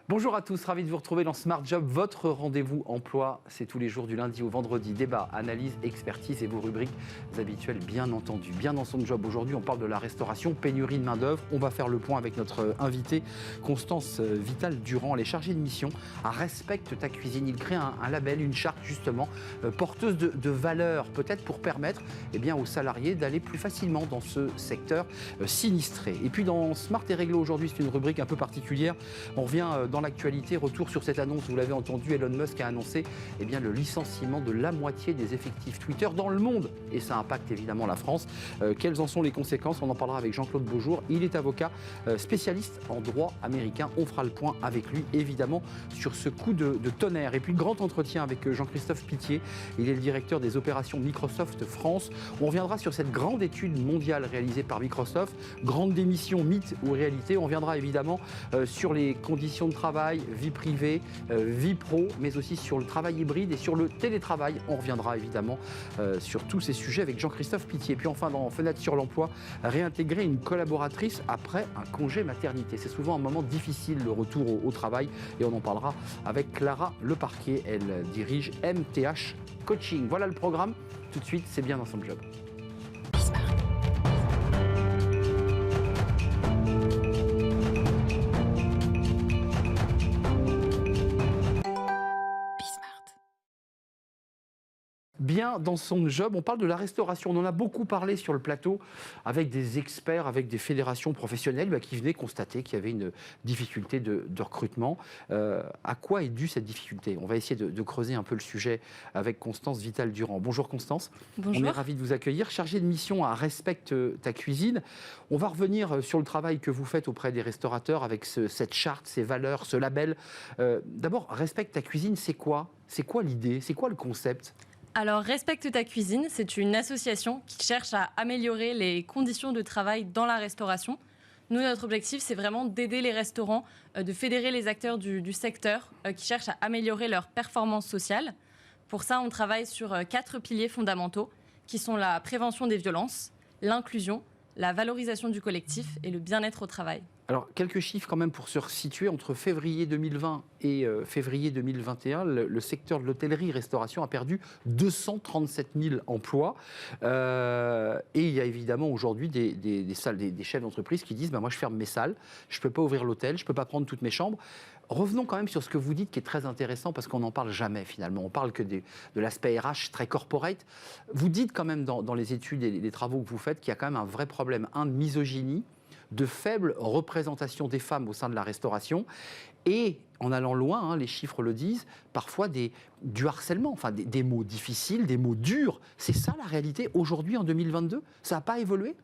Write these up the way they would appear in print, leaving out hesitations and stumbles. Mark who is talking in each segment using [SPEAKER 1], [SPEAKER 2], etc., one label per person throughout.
[SPEAKER 1] Bonjour à tous, ravi de vous retrouver dans Smart Job, votre rendez-vous emploi. C'est tous les jours du lundi au vendredi. Débat, analyse, expertise et vos rubriques habituelles, bien entendu. Bien dans son job, aujourd'hui, on parle de la restauration, pénurie de main-d'œuvre. On va faire le point avec notre invitée, Constance Vital-Durand. Elle est chargée de mission à Respecte ta cuisine. Il crée un label, une charte justement, porteuse de valeurs, peut-être pour permettre aux salariés d'aller plus facilement dans ce secteur sinistré. Et puis dans Smart et Réglo, aujourd'hui, c'est une rubrique un peu particulière. On revient dans l'actualité, retour sur cette annonce, vous l'avez entendu, Elon Musk a annoncé le licenciement de la moitié des effectifs Twitter dans le monde. Et ça impacte évidemment la France. Quelles en sont les conséquences? On en parlera avec Jean-Claude Beaujour. Il est avocat spécialiste en droit américain. On fera le point avec lui, évidemment, sur ce coup de tonnerre. Et puis, grand entretien avec Jean-Christophe Pittier. Il est le directeur des opérations Microsoft France. On reviendra sur cette grande étude mondiale réalisée par Microsoft. Grande démission, mythe ou réalité. On reviendra évidemment sur les conditions de travail, vie privée, vie pro, mais aussi sur le travail hybride et sur le télétravail. On reviendra évidemment sur tous ces sujets avec Jean-Christophe Pittier. Et puis enfin, dans Fenêtre sur l'emploi, réintégrer une collaboratrice après un congé maternité. C'est souvent un moment difficile, le retour au travail, et on en parlera avec Clara Leparquet. Elle dirige MTH Coaching. Voilà le programme. Tout de suite, c'est bien dans son job. Bien dans son job, on parle de la restauration. On en a beaucoup parlé sur le plateau avec des experts, avec des fédérations professionnelles qui venaient constater qu'il y avait une difficulté de recrutement. À quoi est due cette difficulté? On va essayer de creuser un peu le sujet avec Constance Vital-Durand. Bonjour Constance.
[SPEAKER 2] Bonjour.
[SPEAKER 1] On est ravis de vous accueillir. Chargée de mission à Respecte ta cuisine. On va revenir sur le travail que vous faites auprès des restaurateurs avec cette charte, ces valeurs, ce label. D'abord, Respecte ta cuisine, c'est quoi? C'est quoi l'idée? C'est quoi le concept?
[SPEAKER 2] Alors, Respecte ta cuisine, c'est une association qui cherche à améliorer les conditions de travail dans la restauration. Nous, notre objectif, c'est vraiment d'aider les restaurants, de fédérer les acteurs du secteur qui cherchent à améliorer leur performance sociale. Pour ça, on travaille sur 4 piliers fondamentaux qui sont la prévention des violences, l'inclusion, la valorisation du collectif et le bien-être au travail.
[SPEAKER 1] Alors, quelques chiffres quand même pour se resituer. Entre février 2020 et février 2021, le secteur de l'hôtellerie-restauration a perdu 237 000 emplois. Et il y a évidemment aujourd'hui des chefs d'entreprise qui disent moi, je ferme mes salles, je ne peux pas ouvrir l'hôtel, je ne peux pas prendre toutes mes chambres. Revenons quand même sur ce que vous dites qui est très intéressant parce qu'on n'en parle jamais finalement. On parle que de l'aspect RH très corporate. Vous dites quand même dans les études et les travaux que vous faites qu'il y a quand même un vrai problème, de misogynie, de faible représentation des femmes au sein de la restauration et, en allant loin, les chiffres le disent, parfois du harcèlement, enfin des mots difficiles, des mots durs. C'est ça la réalité aujourd'hui en 2022? Ça n'a pas évolué?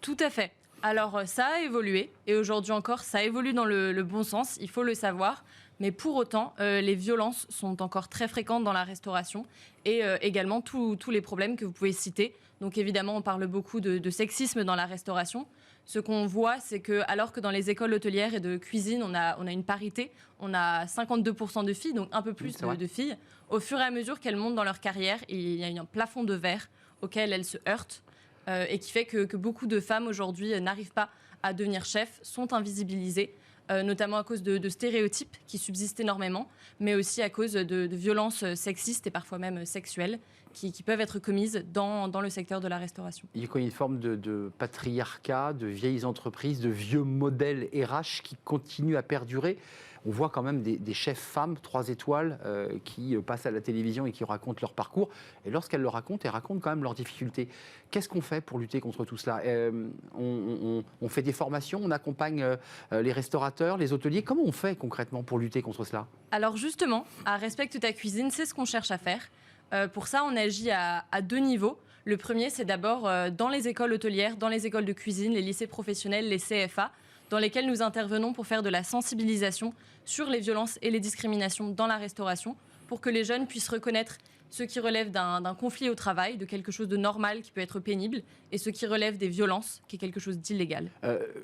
[SPEAKER 2] Tout à fait. Alors, ça a évolué et aujourd'hui encore, ça évolue dans le bon sens, il faut le savoir. Mais pour autant, les violences sont encore très fréquentes dans la restauration et également tous les problèmes que vous pouvez citer. Donc évidemment, on parle beaucoup de sexisme dans la restauration. Ce qu'on voit, c'est que alors que dans les écoles hôtelières et de cuisine, on a une parité, on a 52% de filles, donc un peu plus de filles. Au fur et à mesure qu'elles montent dans leur carrière, il y a un plafond de verre auquel elles se heurtent et qui fait que beaucoup de femmes aujourd'hui n'arrivent pas à devenir chefs, sont invisibilisées, notamment à cause de stéréotypes qui subsistent énormément, mais aussi à cause de violences sexistes et parfois même sexuelles qui peuvent être commises dans le secteur de la restauration.
[SPEAKER 1] Il y a une forme de patriarcat, de vieilles entreprises, de vieux modèles RH qui continuent à perdurer. On voit quand même des chefs femmes, 3 étoiles, qui passent à la télévision et qui racontent leur parcours. Et lorsqu'elles le racontent, elles racontent quand même leurs difficultés. Qu'est-ce qu'on fait pour lutter contre tout cela? On fait des formations, on accompagne les restaurateurs, les hôteliers. Comment on fait concrètement pour lutter contre cela?
[SPEAKER 2] Alors justement, à Respecte ta cuisine, c'est ce qu'on cherche à faire. Pour ça, on agit à 2 niveaux. Le premier, c'est d'abord dans les écoles hôtelières, dans les écoles de cuisine, les lycées professionnels, les CFA, dans lesquels nous intervenons pour faire de la sensibilisation sur les violences et les discriminations dans la restauration, pour que les jeunes puissent reconnaître ce qui relève d'un conflit au travail, de quelque chose de normal qui peut être pénible, et ce qui relève des violences, qui est quelque chose d'illégal.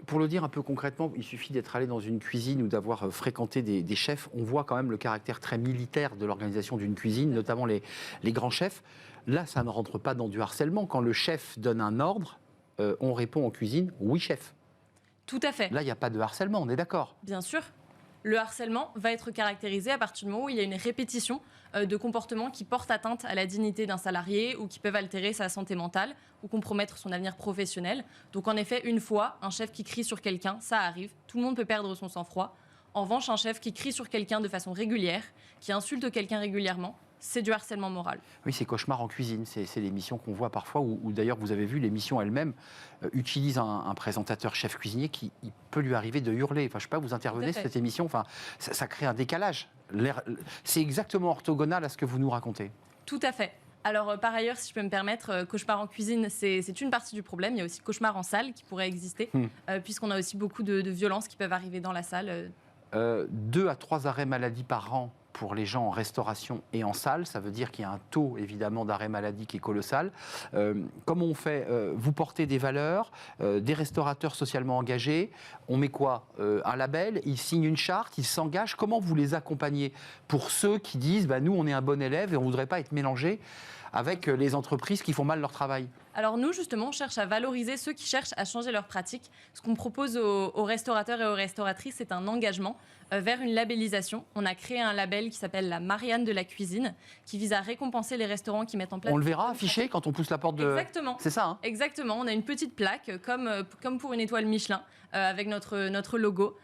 [SPEAKER 1] Pour le dire un peu concrètement, il suffit d'être allé dans une cuisine ou d'avoir fréquenté des chefs. On voit quand même le caractère très militaire de l'organisation d'une cuisine, notamment les grands chefs. Là, ça ne rentre pas dans du harcèlement. Quand le chef donne un ordre, on répond en cuisine « oui, chef ».
[SPEAKER 2] Tout à fait.
[SPEAKER 1] Là, il n'y a pas de harcèlement, on est d'accord?
[SPEAKER 2] Bien sûr. Le harcèlement va être caractérisé à partir du moment où il y a une répétition de comportements qui portent atteinte à la dignité d'un salarié ou qui peuvent altérer sa santé mentale ou compromettre son avenir professionnel. Donc en effet, une fois, un chef qui crie sur quelqu'un, ça arrive, tout le monde peut perdre son sang-froid. En revanche, un chef qui crie sur quelqu'un de façon régulière, qui insulte quelqu'un régulièrement, c'est du harcèlement moral.
[SPEAKER 1] Oui, c'est Cauchemar en cuisine. C'est l'émission qu'on voit parfois, où d'ailleurs, vous avez vu, l'émission elle-même utilise un présentateur chef cuisinier qui il peut lui arriver de hurler. Enfin, je sais pas, vous intervenez sur cette émission, enfin, ça crée un décalage. C'est exactement orthogonal à ce que vous nous racontez.
[SPEAKER 2] Tout à fait. Alors, par ailleurs, si je peux me permettre, cauchemar en cuisine, c'est une partie du problème. Il y a aussi cauchemar en salle qui pourrait exister, puisqu'on a aussi beaucoup de violences qui peuvent arriver dans la salle.
[SPEAKER 1] 2 à 3 arrêts maladie par an pour les gens en restauration et en salle. Ça veut dire qu'il y a un taux, évidemment, d'arrêt maladie qui est colossal. Comment on fait? Vous portez des valeurs, des restaurateurs socialement engagés. On met quoi? Un label, ils signent une charte, ils s'engagent. Comment vous les accompagnez pour ceux qui disent nous, on est un bon élève et on ne voudrait pas être mélangés avec les entreprises qui font mal leur travail?
[SPEAKER 2] Alors nous, justement, on cherche à valoriser ceux qui cherchent à changer leurs pratiques. Ce qu'on propose aux restaurateurs et aux restauratrices, c'est un engagement vers une labellisation. On a créé un label qui s'appelle la Marianne de la cuisine, qui vise à récompenser les restaurants qui mettent en place...
[SPEAKER 1] On le verra affiché quand on pousse la porte de...
[SPEAKER 2] Exactement.
[SPEAKER 1] C'est ça, hein?
[SPEAKER 2] Exactement. On a une petite plaque, comme pour une étoile Michelin, avec notre logo.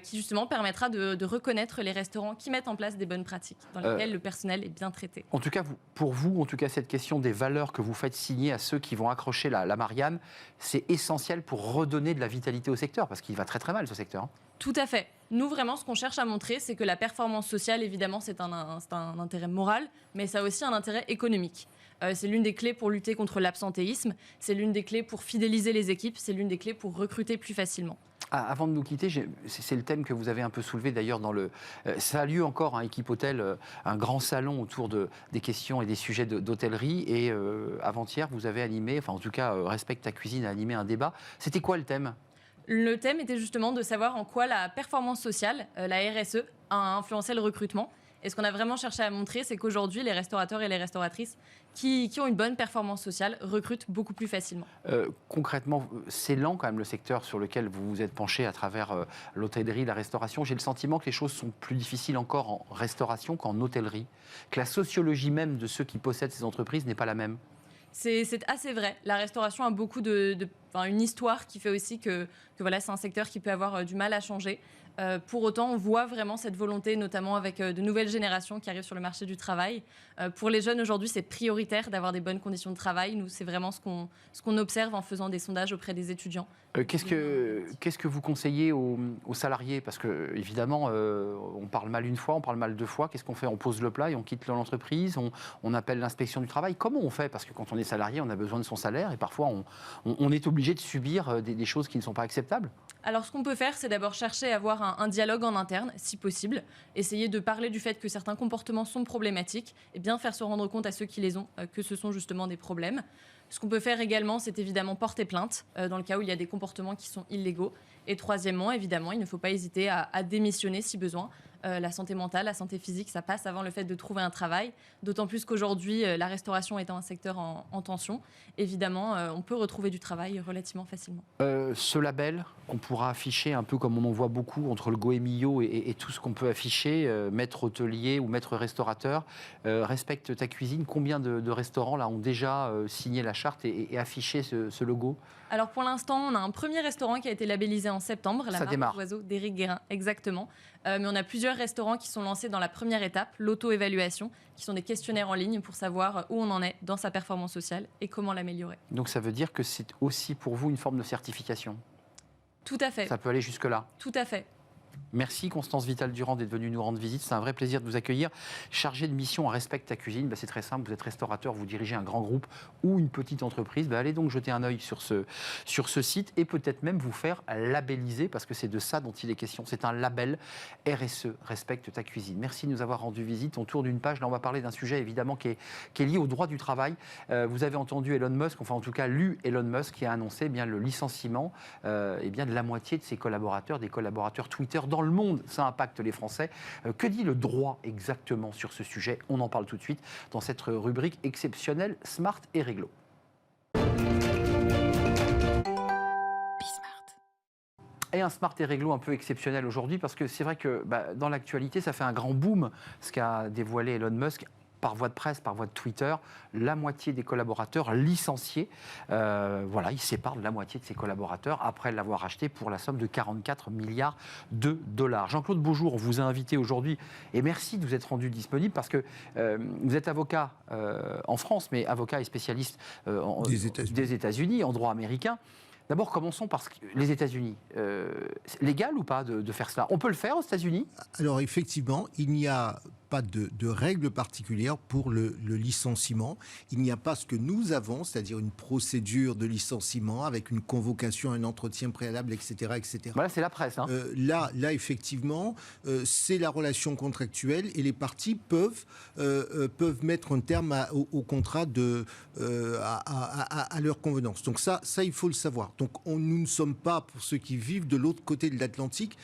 [SPEAKER 2] Qui justement permettra de reconnaître les restaurants qui mettent en place des bonnes pratiques, dans lesquelles le personnel est bien traité.
[SPEAKER 1] En tout cas, pour vous, cette question des valeurs que vous faites signer à ceux qui vont accrocher la Marianne, c'est essentiel pour redonner de la vitalité au secteur, parce qu'il va très très mal ce secteur. Hein.
[SPEAKER 2] Tout à fait. Nous, vraiment, ce qu'on cherche à montrer, c'est que la performance sociale, évidemment, c'est un intérêt moral, mais ça a aussi un intérêt économique. C'est l'une des clés pour lutter contre l'absentéisme, c'est l'une des clés pour fidéliser les équipes, c'est l'une des clés pour recruter plus facilement.
[SPEAKER 1] Avant de nous quitter, c'est le thème que vous avez un peu soulevé d'ailleurs dans le... ça a lieu encore, hein, Équipe Hôtel, un grand salon autour des questions et des sujets d'hôtellerie. Et avant-hier, vous avez animé, enfin en tout cas, Respecte ta cuisine a animé un débat. C'était quoi le thème?
[SPEAKER 2] Le thème était justement de savoir en quoi la performance sociale, la RSE, a influencé le recrutement. Et ce qu'on a vraiment cherché à montrer, c'est qu'aujourd'hui, les restaurateurs et les restauratrices qui ont une bonne performance sociale recrutent beaucoup plus facilement.
[SPEAKER 1] Concrètement, c'est lent quand même le secteur sur lequel vous vous êtes penché à travers l'hôtellerie, la restauration. J'ai le sentiment que les choses sont plus difficiles encore en restauration qu'en hôtellerie, que la sociologie même de ceux qui possèdent ces entreprises n'est pas la même.
[SPEAKER 2] C'est assez vrai. La restauration a beaucoup une histoire qui fait aussi que voilà, c'est un secteur qui peut avoir du mal à changer. Pour autant, on voit vraiment cette volonté, notamment avec de nouvelles générations qui arrivent sur le marché du travail. Pour les jeunes, aujourd'hui, c'est prioritaire d'avoir des bonnes conditions de travail. Nous, c'est vraiment ce qu'on observe en faisant des sondages auprès des étudiants. Qu'est-ce
[SPEAKER 1] que vous conseillez aux salariés? Parce que, évidemment, on parle mal une fois, on parle mal 2 fois. Qu'est-ce qu'on fait? On pose le plat et on quitte l'entreprise, on appelle l'inspection du travail. Comment on fait? Parce que quand on est salarié, on a besoin de son salaire et parfois, on est obligé de subir des choses qui ne sont pas acceptables.
[SPEAKER 2] Alors, ce qu'on peut faire, c'est d'abord chercher à avoir un dialogue en interne, si possible. Essayer de parler du fait que certains comportements sont problématiques et bien faire se rendre compte à ceux qui les ont que ce sont justement des problèmes. Ce qu'on peut faire également, c'est évidemment porter plainte dans le cas où il y a des comportements qui sont illégaux. Et troisièmement, évidemment, il ne faut pas hésiter à démissionner si besoin. La santé mentale, la santé physique, ça passe avant le fait de trouver un travail. D'autant plus qu'aujourd'hui, la restauration étant un secteur en tension, évidemment, on peut retrouver du travail relativement facilement.
[SPEAKER 1] Ce label qu'on pourra afficher un peu comme on en voit beaucoup entre le Goemio et tout ce qu'on peut afficher, maître hôtelier ou maître restaurateur, Respecte ta cuisine, combien de restaurants là ont déjà signé la charte et affiché ce logo?
[SPEAKER 2] Alors pour l'instant, on a un premier restaurant qui a été labellisé en septembre, la marque d'oiseaux d'Éric Guérin, exactement. Mais on a plusieurs restaurants qui sont lancés dans la première étape, l'auto-évaluation, qui sont des questionnaires en ligne pour savoir où on en est dans sa performance sociale et comment l'améliorer. Donc
[SPEAKER 1] ça veut dire que c'est aussi pour vous une forme de certification?
[SPEAKER 2] Tout à fait.
[SPEAKER 1] Ça peut aller jusque-là?
[SPEAKER 2] Tout à fait.
[SPEAKER 1] Merci Constance Vital-Durand d'être venue nous rendre visite. C'est un vrai plaisir de vous accueillir. Chargée de mission à Respecte ta cuisine, c'est très simple. Vous êtes restaurateur, vous dirigez un grand groupe ou une petite entreprise. Allez donc jeter un œil sur ce site et peut-être même vous faire labelliser parce que c'est de ça dont il est question. C'est un label RSE, Respecte ta cuisine. Merci de nous avoir rendu visite. On tourne une page. Là, on va parler d'un sujet évidemment qui est lié au droit du travail. Vous avez entendu Elon Musk, enfin en tout cas lu Elon Musk qui a annoncé le licenciement de la moitié de ses collaborateurs, des collaborateurs Twitter dans le monde. Ça impacte les Français. Que dit le droit exactement sur ce sujet? On en parle tout de suite dans cette rubrique exceptionnelle Smart et Réglo. Et un smart et réglo un peu exceptionnel aujourd'hui, parce que c'est vrai que dans l'actualité, ça fait un grand boom, ce qu'a dévoilé Elon Musk par voie de presse, par voie de Twitter, la moitié des collaborateurs licenciés. Il sépare de la moitié de ses collaborateurs après l'avoir acheté pour la somme de 44 milliards de dollars. Jean-Claude Beaujour, on vous a invité aujourd'hui, et merci de vous être rendu disponible, parce que vous êtes avocat en France, mais avocat et spécialiste des États-Unis, en droit américain. D'abord, commençons par les États-Unis. Légal ou pas de faire cela? On peut le faire aux États-Unis?
[SPEAKER 3] Alors effectivement, il n'y a pas de règles particulières pour le licenciement. Il n'y a pas ce que nous avons, c'est-à-dire une procédure de licenciement avec une convocation, un entretien préalable, etc. etc.
[SPEAKER 1] Voilà, c'est la presse.
[SPEAKER 3] Là, effectivement, c'est la relation contractuelle et les parties peuvent mettre un terme au contrat à leur convenance. Donc ça, il faut le savoir. Donc nous ne sommes pas, pour ceux qui vivent de l'autre côté de l'Atlantique,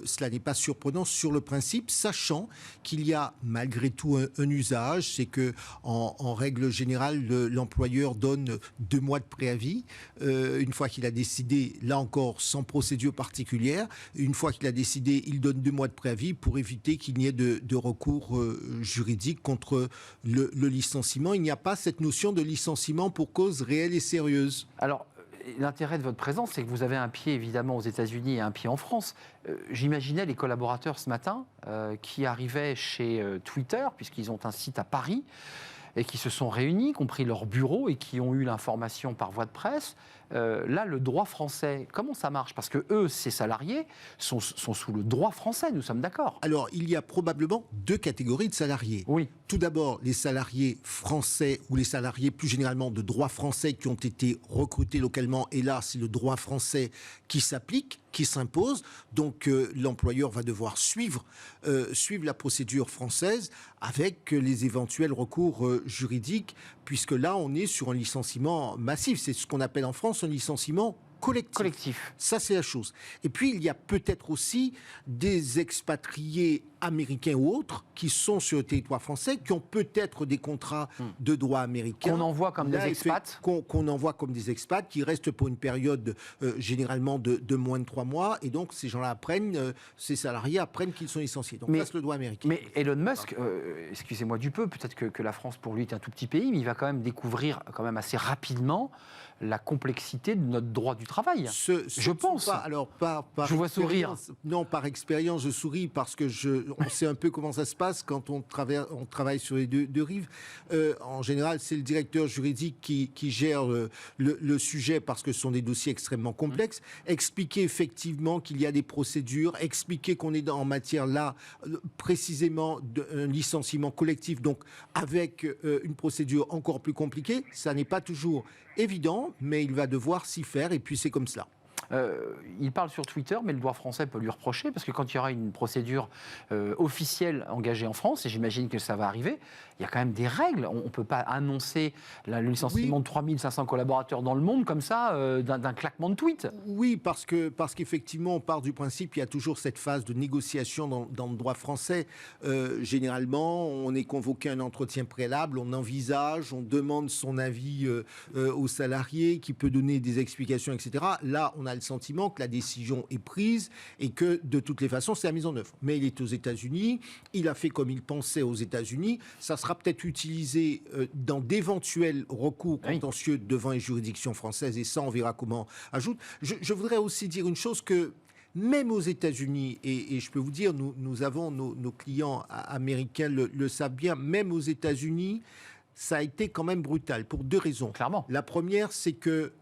[SPEAKER 3] cela n'est pas surprenant sur le principe, sachant qu'il y a malgré tout un usage, c'est que en règle générale, l'employeur donne 2 mois de préavis. Une fois qu'il a décidé, là encore, sans procédure particulière, une fois qu'il a décidé, il donne 2 mois de préavis pour éviter qu'il n'y ait de recours juridique contre le licenciement. Il n'y a pas cette notion de licenciement pour cause réelle et sérieuse.
[SPEAKER 1] Alors, l'intérêt de votre présence, c'est que vous avez un pied évidemment aux États-Unis et un pied en France. J'imaginais les collaborateurs ce matin qui arrivaient chez Twitter, puisqu'ils ont un site à Paris, et qui se sont réunis, qui ont pris leur bureau et qui ont eu l'information par voie de presse. Là, le droit français, comment ça marche? Parce que eux, ces salariés, sont sous le droit français, nous sommes d'accord.
[SPEAKER 3] Alors, il y a probablement 2 catégories de salariés.
[SPEAKER 1] Oui.
[SPEAKER 3] Tout d'abord, les salariés français ou les salariés plus généralement de droit français qui ont été recrutés localement. Et là, c'est le droit français qui s'applique, qui s'impose. Donc, l'employeur va devoir suivre la procédure française avec les éventuels recours juridiques, puisque là, on est sur un licenciement massif. C'est ce qu'on appelle en France un licenciement collectif. Ça, c'est la chose. Et puis, il y a peut-être aussi des expatriés américains ou autres qui sont sur le territoire français, qui ont peut-être des contrats de droit américain.
[SPEAKER 1] Qu'on envoie comme des expats.
[SPEAKER 3] Qu'on envoie comme des expats, qui restent pour une période généralement de moins de 3 mois. Et donc, ces gens-là ces salariés apprennent qu'ils sont licenciés. Donc, là, c'est le droit américain.
[SPEAKER 1] Mais Elon Musk, excusez-moi du peu, peut-être que la France, pour lui, est un tout petit pays, mais il va quand même découvrir quand même assez rapidement la complexité de notre droit du travail. Je pense.
[SPEAKER 3] Je
[SPEAKER 1] vois sourire.
[SPEAKER 3] Non, par expérience, je souris parce que on sait un peu comment ça se passe quand on travaille sur les deux rives. En général, c'est le directeur juridique qui gère le sujet parce que ce sont des dossiers extrêmement complexes. Expliquer effectivement qu'il y a des procédures, expliquer qu'on est en matière là précisément d'un licenciement collectif, donc avec une procédure encore plus compliquée, ça n'est pas toujours évident, mais il va devoir s'y faire et puis c'est comme cela.
[SPEAKER 1] Il parle sur Twitter, mais le droit français peut lui reprocher, parce que quand il y aura une procédure officielle engagée en France, et j'imagine que ça va arriver, il y a quand même des règles. On ne peut pas annoncer le licenciement de 3500 collaborateurs dans le monde comme ça, d'un claquement de tweet.
[SPEAKER 3] Oui, parce qu'effectivement, on part du principe qu'il y a toujours cette phase de négociation dans le droit français. Généralement, on est convoqué à un entretien préalable, on envisage, on demande son avis au salarié qui peut donner des explications, etc. Là, on a le sentiment que la décision est prise et que, de toutes les façons, c'est la mise en œuvre. Mais il est aux États-Unis, il a fait comme il pensait aux États-Unis, ça sera peut-être utilisé dans d'éventuels recours contentieux devant les juridictions françaises, et ça, on verra comment ajoute. Je voudrais aussi dire une chose que, même aux États-Unis, et je peux vous dire, nous avons nos clients américains le savent bien, même aux États-Unis, ça a été quand même brutal, pour 2 raisons.
[SPEAKER 1] Clairement.
[SPEAKER 3] La première, c'est que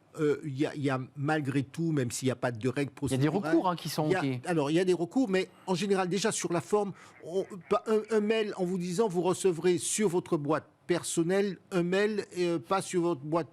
[SPEAKER 3] il y a malgré tout, même s'il n'y a pas de règles procédurales...
[SPEAKER 1] Il y a des recours qui sont...
[SPEAKER 3] Alors, il y a des recours, mais en général, déjà sur la forme, un mail en vous disant vous recevrez sur votre boîte personnelle un mail, pas sur votre boîte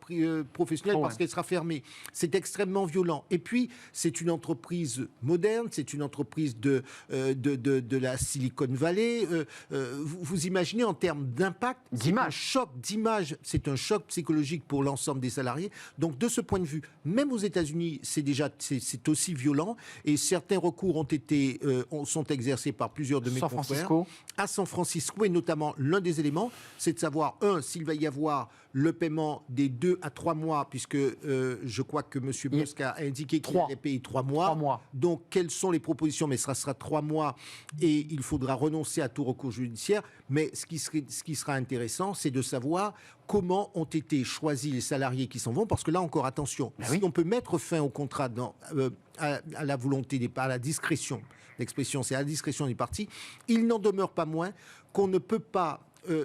[SPEAKER 3] professionnelle parce qu'elle sera fermée. C'est extrêmement violent. Et puis, c'est une entreprise moderne, c'est une entreprise de la Silicon Valley. Vous imaginez en termes d'impact, d'image, c'est un choc psychologique pour l'ensemble des salariés. Donc, de ce point de vue, même aux États-Unis, c'est aussi violent. Et certains recours sont exercés par plusieurs de mes confrères. À San Francisco, et notamment l'un des éléments, c'est de savoir savoir, s'il va y avoir le paiement des 2 à 3 mois, puisque je crois que M. Musk a indiqué qu'il allait payer 3 mois.
[SPEAKER 1] 3 mois.
[SPEAKER 3] Donc, quelles sont les propositions? Mais ce sera 3 mois et il faudra renoncer à tout recours judiciaire. Mais ce qui sera intéressant, c'est de savoir comment ont été choisis les salariés qui s'en vont. Parce que là encore, attention, si on peut mettre fin au contrat à la volonté, à la discrétion, l'expression c'est à la discrétion des partis, il n'en demeure pas moins qu'on ne peut pas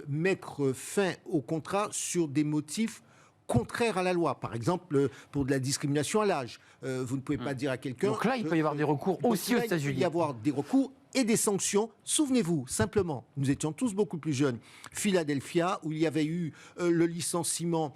[SPEAKER 3] mettre fin au contrat sur des motifs contraires à la loi. Par exemple, pour de la discrimination à l'âge. Vous ne pouvez pas dire à quelqu'un...
[SPEAKER 1] Donc là, il peut y avoir des recours aussi aux États-Unis.
[SPEAKER 3] Il peut y avoir des recours et des sanctions. Souvenez-vous, simplement, nous étions tous beaucoup plus jeunes. Philadelphia, où il y avait eu le licenciement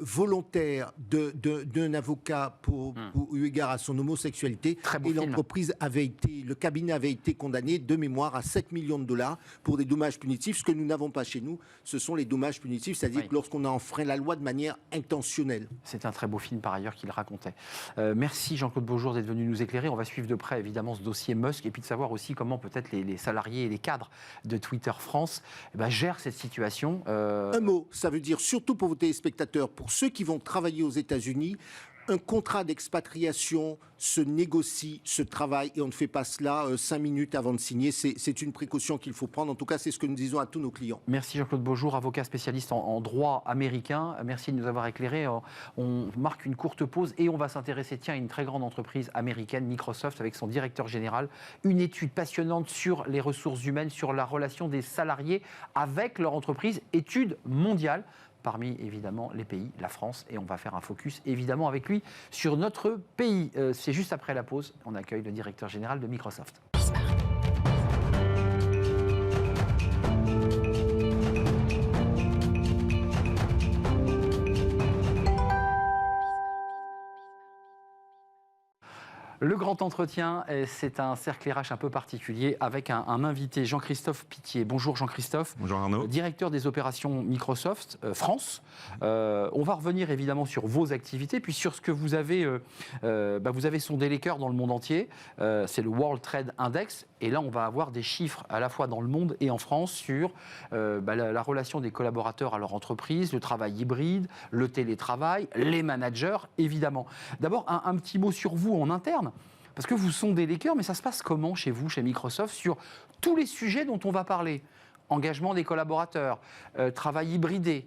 [SPEAKER 3] volontaire d'un avocat pour eu égard à son homosexualité. Et l'entreprise le cabinet avait été condamné de mémoire à 7 millions de dollars pour des dommages punitifs. Ce que nous n'avons pas chez nous, ce sont les dommages punitifs, c'est-à-dire que lorsqu'on a enfreint la loi de manière intentionnelle.
[SPEAKER 1] C'est un très beau film par ailleurs qu'il racontait. Merci Jean-Claude Beaujour d'être venu nous éclairer. On va suivre de près évidemment ce dossier Musk et puis de savoir aussi comment peut-être les salariés et les cadres de Twitter France gèrent cette situation.
[SPEAKER 3] Un mot, ça veut dire surtout pour vos téléspectateurs, pour ceux qui vont travailler aux États-Unis, un contrat d'expatriation se négocie, se travaille, et on ne fait pas cela 5 minutes avant de signer. C'est une précaution qu'il faut prendre. En tout cas, c'est ce que nous disons à tous nos clients.
[SPEAKER 1] Merci Jean-Claude Beaujour, avocat spécialiste en droit américain. Merci de nous avoir éclairés. On marque une courte pause et on va s'intéresser à une très grande entreprise américaine, Microsoft, avec son directeur général. Une étude passionnante sur les ressources humaines, sur la relation des salariés avec leur entreprise. Étude mondiale. Parmi évidemment les pays, la France, et on va faire un focus évidemment avec lui sur notre pays. C'est juste après la pause, on accueille le directeur général de Microsoft. Le grand entretien, c'est un cercle RH un peu particulier avec un invité, Jean-Christophe Pittier. Bonjour Jean-Christophe.
[SPEAKER 4] Bonjour Arnaud.
[SPEAKER 1] Directeur des opérations Microsoft France. On va revenir évidemment sur vos activités, puis sur ce que vous avez, vous avez sondé les cœurs dans le monde entier. C'est le World Trade Index. Et là, on va avoir des chiffres à la fois dans le monde et en France sur la relation des collaborateurs à leur entreprise, le travail hybride, le télétravail, les managers, évidemment. D'abord, un petit mot sur vous en interne. Parce que vous sondez les cœurs, mais ça se passe comment chez vous, chez Microsoft, sur tous les sujets dont on va parler? Engagement des collaborateurs, travail hybridé,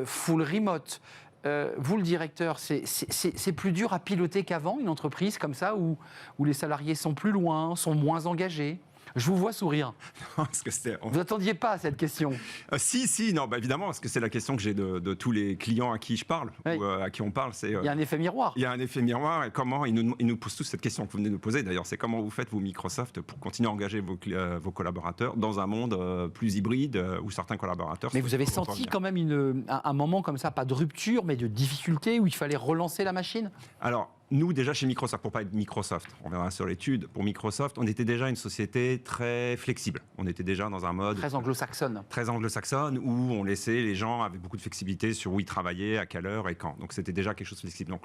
[SPEAKER 1] full remote. Vous, le directeur, c'est plus dur à piloter qu'avant, une entreprise comme ça, où les salariés sont plus loin, sont moins engagés? Je vous vois sourire.
[SPEAKER 4] Non, parce que
[SPEAKER 1] vous n'attendiez pas à cette question?
[SPEAKER 4] Si, non, évidemment, parce que c'est la question que j'ai de tous les clients à qui je parle, ou à qui on parle. Il
[SPEAKER 1] y a un effet miroir.
[SPEAKER 4] Il y a un effet miroir, et comment ils nous posent tous cette question que vous venez de nous poser. D'ailleurs, c'est comment vous faites, vous, Microsoft, pour continuer à engager vos collaborateurs dans un monde plus hybride, où certains collaborateurs...
[SPEAKER 1] Mais vous avez senti quand même un moment comme ça, pas de rupture, mais de difficulté, où il fallait relancer la machine?
[SPEAKER 4] Alors, nous, déjà chez Microsoft, pour parler de Microsoft, on verra sur l'étude, pour Microsoft, on était déjà une société très flexible. On était déjà dans un mode...
[SPEAKER 1] Très anglo-saxonne.
[SPEAKER 4] Très anglo-saxonne, où on laissait les gens avec beaucoup de flexibilité sur où ils travaillaient, à quelle heure et quand. Donc c'était déjà quelque chose de flexible. Donc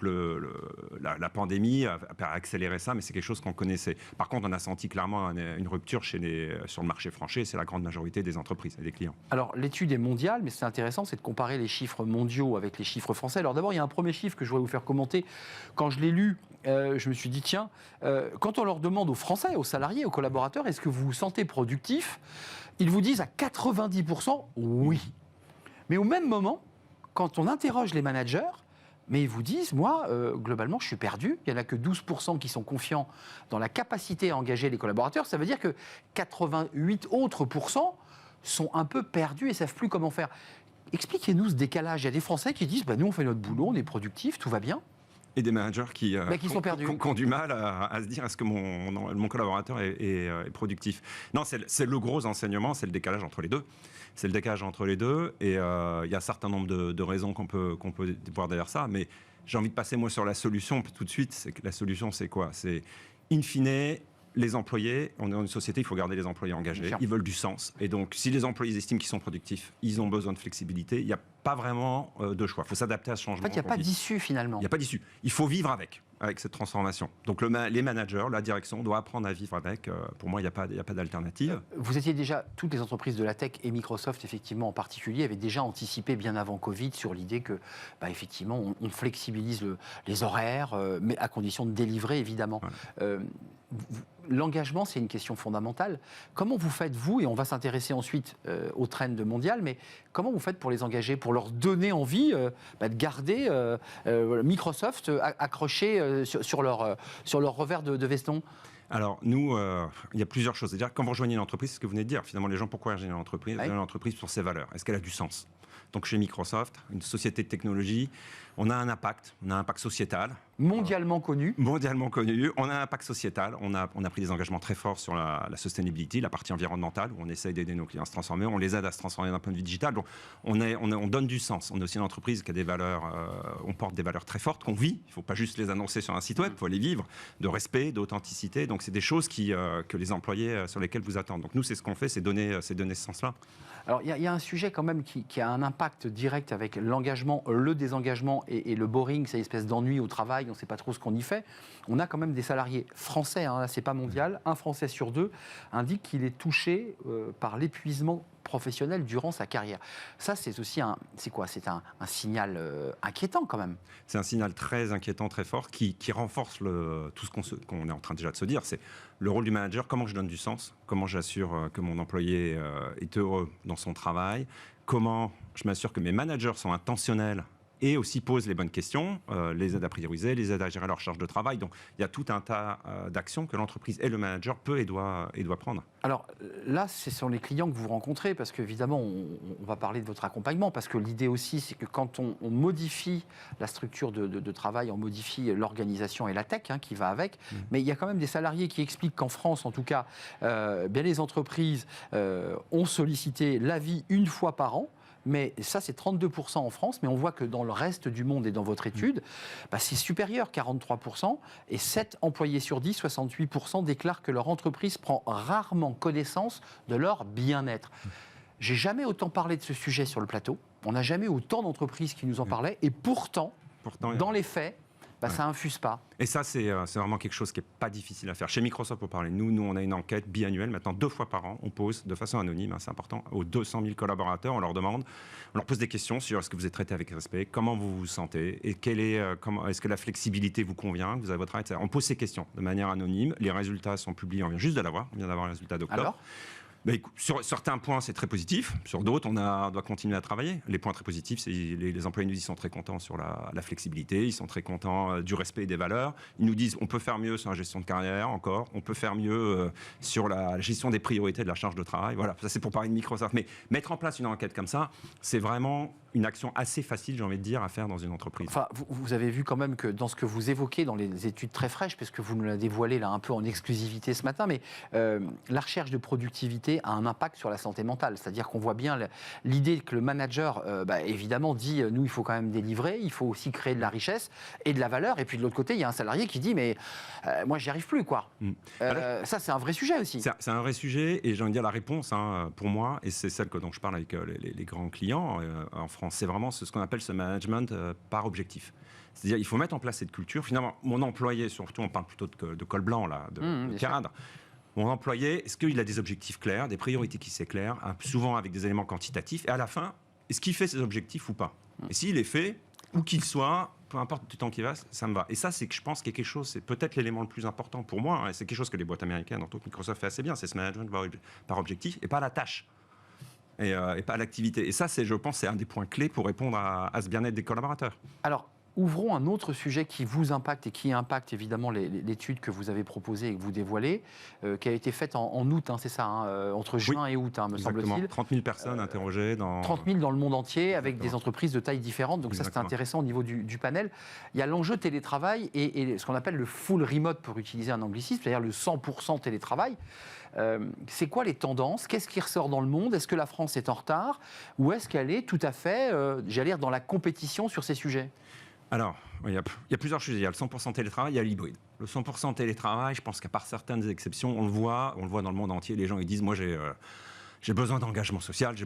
[SPEAKER 4] la pandémie a accéléré ça, mais c'est quelque chose qu'on connaissait. Par contre, on a senti clairement une rupture sur le marché français. C'est la grande majorité des entreprises et des clients.
[SPEAKER 1] Alors l'étude est mondiale, mais c'est intéressant, c'est de comparer les chiffres mondiaux avec les chiffres français. Alors d'abord, il y a un premier chiffre que je voudrais vous faire commenter. Quand je l'ai lu, je me suis dit, tiens, quand on leur demande aux Français, aux salariés, aux collaborateurs, est-ce que vous vous sentez productif? Ils vous disent à 90% oui. Mais au même moment, quand on interroge les managers, mais ils vous disent, moi, globalement, je suis perdu. Il n'y en a que 12% qui sont confiants dans la capacité à engager les collaborateurs. Ça veut dire que 88 autres % sont un peu perdus et ne savent plus comment faire. Expliquez-nous ce décalage. Il y a des Français qui disent, nous, on fait notre boulot, on est productif, tout va bien.
[SPEAKER 4] Et des managers qui
[SPEAKER 1] sont perdus.
[SPEAKER 4] Qui ont du mal à se dire est-ce que mon collaborateur est productif. Non, c'est le gros enseignement, c'est le décalage entre les deux. C'est le décalage entre les deux, et il y a un certain nombre de raisons qu'on peut voir derrière ça, mais j'ai envie de passer moi sur la solution tout de suite. La solution, c'est quoi? C'est in fine, les employés, on est dans une société, il faut garder les employés engagés, ils veulent du sens. Et donc, si les employés estiment qu'ils sont productifs, ils ont besoin de flexibilité, il n'y a pas vraiment de choix. Il faut s'adapter à ce changement.
[SPEAKER 1] En fait, il n'y a pas d'issue finalement.
[SPEAKER 4] Il n'y a pas d'issue. Il faut vivre avec. avec cette transformation. Donc les managers, la direction doit apprendre à vivre avec. Pour moi, il n'y a pas d'alternative.
[SPEAKER 1] Vous étiez déjà, toutes les entreprises de la tech et Microsoft effectivement en particulier, avaient déjà anticipé bien avant Covid sur l'idée que, effectivement, on flexibilise les horaires, mais à condition de délivrer évidemment. Voilà. L'engagement, c'est une question fondamentale. Comment vous faites, vous, et on va s'intéresser ensuite aux trends mondiales, mais comment vous faites pour les engager, pour leur donner envie de garder Microsoft accroché sur leur revers de veston?
[SPEAKER 4] Alors, nous, il y a plusieurs choses. C'est-à-dire, quand vous rejoignez une entreprise, c'est ce que vous venez de dire. Finalement, les gens, pourquoi rejoindre une entreprise? Une entreprise pour ses valeurs. Est-ce qu'elle a du sens? Donc, chez Microsoft, une société de technologie, on a un impact sociétal.
[SPEAKER 1] Mondialement connu.
[SPEAKER 4] Mondialement connu. On a un impact sociétal. On a pris des engagements très forts sur la sustainability, la partie environnementale, où on essaye d'aider nos clients à se transformer. On les aide à se transformer d'un point de vue digital. Donc, on donne du sens. On est aussi une entreprise qui a des valeurs, on porte des valeurs très fortes qu'on vit. Il ne faut pas juste les annoncer sur un site web, il faut les vivre, de respect, d'authenticité. Donc, c'est des choses que les employés sur lesquels vous attendent. Donc, nous, c'est ce qu'on fait, c'est donner ce sens-là.
[SPEAKER 1] Alors, il y a un sujet quand même qui a un impact direct avec l'engagement, le désengagement et le boring, cette espèce d'ennui au travail, on ne sait pas trop ce qu'on y fait. On a quand même des salariés français, là c'est pas mondial, un Français sur deux indique qu'il est touché par l'épuisement professionnel durant sa carrière. Ça, c'est aussi un signal inquiétant quand même.
[SPEAKER 4] C'est un signal très inquiétant, très fort, qui renforce tout ce qu'on est en train déjà de se dire. C'est le rôle du manager, comment je donne du sens, comment j'assure que mon employé est heureux dans son travail, comment je m'assure que mes managers sont intentionnels et aussi posent les bonnes questions, les aident à prioriser, les aident à gérer leur charge de travail. Donc, il y a tout un tas d'actions que l'entreprise et le manager peut et doit prendre. Alors
[SPEAKER 1] là, ce sont les clients que vous rencontrez, parce qu'évidemment, on va parler de votre accompagnement, parce que l'idée aussi, c'est que quand on modifie la structure de travail, on modifie l'organisation et la tech qui va avec, mais il y a quand même des salariés qui expliquent qu'en France, en tout cas, bien les entreprises ont sollicité l'avis une fois par an. Mais ça, c'est 32% en France, mais on voit que dans le reste du monde et dans votre étude, c'est supérieur, 43%, et 7 employés sur 10, 68% déclarent que leur entreprise prend rarement connaissance de leur bien-être. J'ai jamais autant parlé de ce sujet sur le plateau, on n'a jamais autant d'entreprises qui nous en parlaient, et pourtant dans les faits, ça infuse pas.
[SPEAKER 4] Et ça, c'est vraiment quelque chose qui n'est pas difficile à faire. Chez Microsoft, pour parler, nous, on a une enquête biannuelle, maintenant 2 fois par an. On pose de façon anonyme, c'est important, aux 200 000 collaborateurs. On leur pose des questions sur est-ce que vous êtes traité avec respect, comment vous vous sentez, et est-ce que la flexibilité vous convient, vous avez votre travail, etc. On pose ces questions de manière anonyme. Les résultats sont publiés, on vient juste de l'avoir. On vient d'avoir les résultats d'octobre.
[SPEAKER 1] Alors ?
[SPEAKER 4] Sur certains points, c'est très positif. Sur d'autres, on doit continuer à travailler. Les points très positifs, c'est les employés nous disent qu'ils sont très contents sur la flexibilité, ils sont très contents du respect et des valeurs. Ils nous disent on peut faire mieux sur la gestion de carrière encore, on peut faire mieux sur la gestion des priorités de la charge de travail. Voilà, ça c'est pour parler de Microsoft. Mais mettre en place une enquête comme ça, c'est vraiment une action assez facile, j'ai envie de dire, à faire dans une entreprise.
[SPEAKER 1] Enfin, vous avez vu quand même que dans ce que vous évoquez, dans les études très fraîches, puisque vous nous l'avez dévoilé là un peu en exclusivité ce matin, mais la recherche de productivité a un impact sur la santé mentale. C'est-à-dire qu'on voit bien l'idée que le manager, évidemment, dit nous, il faut quand même délivrer, il faut aussi créer de la richesse et de la valeur. Et puis de l'autre côté, il y a un salarié qui dit mais moi, j'y arrive plus, quoi. Ça, c'est un vrai sujet aussi.
[SPEAKER 4] C'est un vrai sujet, et j'ai envie de dire la réponse, pour moi, et c'est celle dont je parle avec les grands clients en France, c'est vraiment ce qu'on appelle ce management par objectif. C'est-à-dire il faut mettre en place cette culture. Finalement, mon employé, surtout on parle plutôt de col blanc, là, de cadre. Mon employé, est-ce qu'il a des objectifs clairs, des priorités qui s'éclairent, souvent avec des éléments quantitatifs, et à la fin, est-ce qu'il fait ses objectifs ou pas? Et s'il les fait, où qu'il soit, peu importe du temps qu'il va, ça me va. Et ça, c'est que je pense qu'il y a quelque chose, c'est peut-être l'élément le plus important pour moi, et c'est quelque chose que les boîtes américaines, entre autres Microsoft, fait assez bien, c'est ce management par objectif, et pas la tâche. Et pas l'activité. Et ça, je pense, c'est un des points clés pour répondre à ce bien-être des collaborateurs.
[SPEAKER 1] Alors, ouvrons un autre sujet qui vous impacte et qui impacte évidemment l'étude que vous avez proposée et que vous dévoilez, qui a été faite en août, c'est ça, entre juin et août, me semble-t-il.
[SPEAKER 4] 30 000 personnes interrogées.
[SPEAKER 1] 30 000 dans le monde entier, avec des entreprises de taille différente. Donc ça, c'est intéressant au niveau du panel. Il y a l'enjeu télétravail et ce qu'on appelle le full remote, pour utiliser un anglicisme, c'est-à-dire le 100% télétravail. C'est quoi les tendances? Qu'est-ce qui ressort dans le monde? Est-ce que la France est en retard? Ou est-ce qu'elle est tout à fait, j'allais dire, dans la compétition sur ces sujets?
[SPEAKER 4] Alors, il y a plusieurs sujets. Il y a le 100% télétravail, il y a l'hybride. Le 100% télétravail, je pense qu'à part certaines exceptions, on le voit dans le monde entier. Les gens ils disent, moi j'ai besoin d'engagement social, je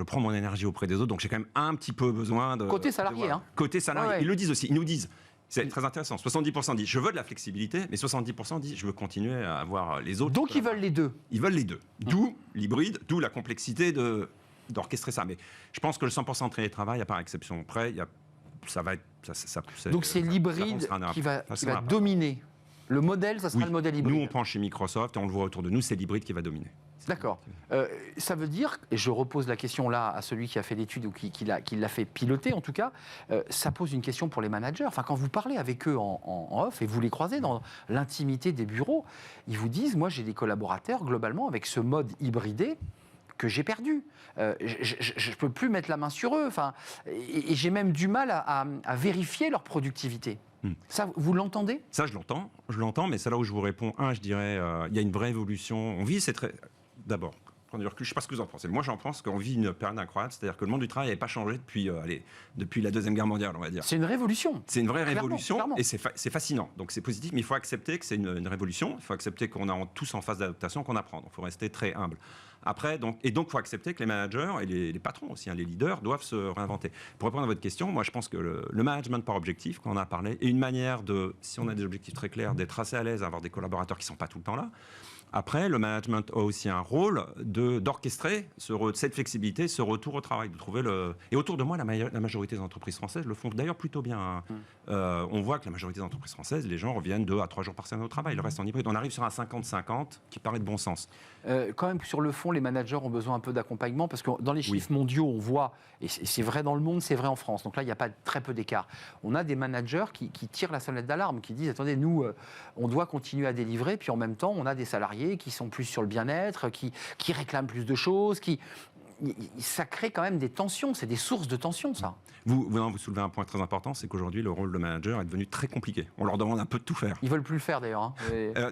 [SPEAKER 4] prends mon énergie auprès des autres, donc j'ai quand même un petit peu besoin de...
[SPEAKER 1] Côté salarié,
[SPEAKER 4] Côté salarié, ouais. Ils le disent aussi. Ils nous disent, C'est très intéressant. 70% disent je veux de la flexibilité, mais 70% disent je veux continuer à avoir les autres.
[SPEAKER 1] Donc ils veulent les deux.
[SPEAKER 4] Ils veulent les deux. D'où l'hybride, d'où la complexité d'orchestrer ça. Mais je pense que le 100% télétravail, à part exception près, ça va être...
[SPEAKER 1] Donc c'est l'hybride qui va dominer. Le modèle, ça sera le modèle hybride.
[SPEAKER 4] Nous, on prend chez Microsoft et on le voit autour de nous, c'est l'hybride qui va dominer.
[SPEAKER 1] D'accord. Ça veut dire, et je repose la question là à celui qui a fait l'étude ou qui l'a fait piloter en tout cas, ça pose une question pour les managers. Enfin, quand vous parlez avec eux en off et vous les croisez dans l'intimité des bureaux, ils vous disent, moi j'ai des collaborateurs globalement avec ce mode hybridé que j'ai perdu. Je ne peux plus mettre la main sur eux. Enfin, et j'ai même du mal à vérifier leur productivité. Ça, vous l'entendez ?
[SPEAKER 4] Ça, je l'entends, mais c'est là où je vous réponds. Je dirais, il y a une vraie évolution. On vit, d'abord, prendre du recul, je ne sais pas ce que vous en pensez. Moi, j'en pense qu'on vit une période incroyable, c'est-à-dire que le monde du travail n'avait pas changé depuis la Deuxième Guerre mondiale, on va dire.
[SPEAKER 1] C'est une révolution.
[SPEAKER 4] C'est une vraie révolution,
[SPEAKER 1] clairement.
[SPEAKER 4] et c'est fascinant. Donc c'est positif, mais il faut accepter que c'est une révolution, il faut accepter qu'on est tous en phase d'adaptation, qu'on apprend. Donc il faut rester très humble. Après, donc il faut accepter que les managers et les patrons aussi, les leaders, doivent se réinventer. Pour répondre à votre question, moi je pense que le management par objectif, qu'on en a parlé, est une manière de, si on a des objectifs très clairs, d'être assez à l'aise, d'avoir des collaborateurs qui ne sont pas tout le temps là. Après, le management a aussi un rôle d'orchestrer cette flexibilité, ce retour au travail, de trouver Et autour de moi, la majorité des entreprises françaises le font d'ailleurs plutôt bien. On voit que la majorité des entreprises françaises, les gens reviennent 2 à 3 jours par semaine au travail. Le reste en hybride. On arrive sur un 50-50 qui paraît de bon sens.
[SPEAKER 1] Quand même, sur le fond, les managers ont besoin un peu d'accompagnement parce que dans les chiffres mondiaux, on voit, et c'est vrai dans le monde, c'est vrai en France. Donc là, il n'y a pas très peu d'écart. On a des managers qui tirent la sonnette d'alarme, qui disent attendez, nous, on doit continuer à délivrer, puis en même temps, on a des salariés qui sont plus sur le bien-être, qui réclament plus de choses, ça crée quand même des tensions, c'est des sources de tensions, ça.
[SPEAKER 4] Vous soulevez un point très important, c'est qu'aujourd'hui, le rôle de manager est devenu très compliqué. On leur demande un peu de tout faire.
[SPEAKER 1] Ils veulent plus le faire, d'ailleurs.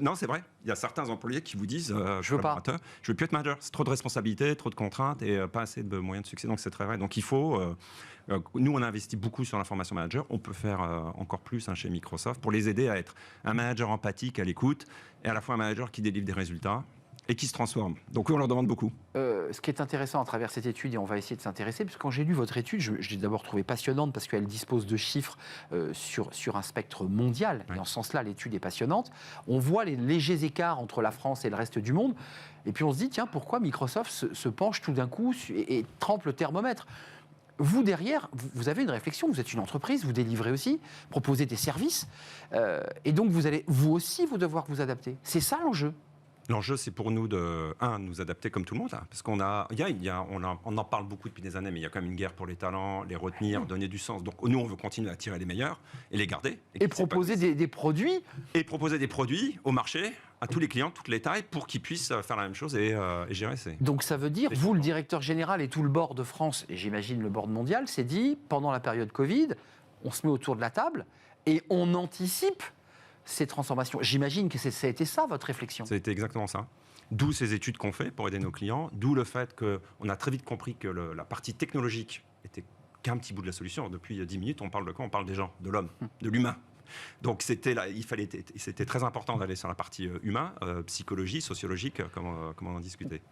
[SPEAKER 4] Non, c'est vrai. Il y a certains employés qui vous disent
[SPEAKER 1] je veux pas.
[SPEAKER 4] Je veux plus être manager. C'est trop de responsabilités, trop de contraintes et pas assez de moyens de succès. Donc, c'est très vrai. Donc, il faut... nous, on investit beaucoup sur la formation manager. On peut faire encore plus chez Microsoft pour les aider à être un manager empathique, à l'écoute, et à la fois un manager qui délivre des résultats et qui se transforme. Donc oui, on leur demande beaucoup.
[SPEAKER 1] Ce qui est intéressant à travers cette étude, et on va essayer de s'intéresser, parce que quand j'ai lu votre étude, je l'ai d'abord trouvée passionnante parce qu'elle dispose de chiffres sur un spectre mondial. Ouais. Et en ce sens-là, l'étude est passionnante. On voit les légers écarts entre la France et le reste du monde. Et puis on se dit, tiens, pourquoi Microsoft se penche tout d'un coup et trempe le thermomètre ? Vous, derrière, vous avez une réflexion, vous êtes une entreprise, vous délivrez aussi, proposez des services, et donc vous allez, vous aussi, vous devoir vous adapter. C'est ça l'enjeu ?
[SPEAKER 4] L'enjeu, c'est pour nous de nous adapter comme tout le monde, là, parce qu'on on en parle beaucoup depuis des années, mais il y a quand même une guerre pour les talents, les retenir, donner du sens. Donc nous, on veut continuer à attirer les meilleurs et les garder.
[SPEAKER 1] Et proposer des produits.
[SPEAKER 4] Et proposer des produits au marché, à tous les clients, toutes les tailles, pour qu'ils puissent faire la même chose et gérer.
[SPEAKER 1] Donc ça veut dire, vous, le directeur général et tout le board de France, et j'imagine le board mondial, s'est dit, pendant la période Covid, on se met autour de la table et on anticipe ces transformations. J'imagine que ça a été ça, votre réflexion.
[SPEAKER 4] Ça a été exactement ça. D'où ces études qu'on fait pour aider nos clients, d'où le fait qu'on a très vite compris que la partie technologique était qu'un petit bout de la solution. Depuis 10 minutes, on parle de quoi ? On parle des gens, de l'homme, de l'humain. Donc c'était très important d'aller sur la partie humain, psychologie, sociologique, comme on en discutait.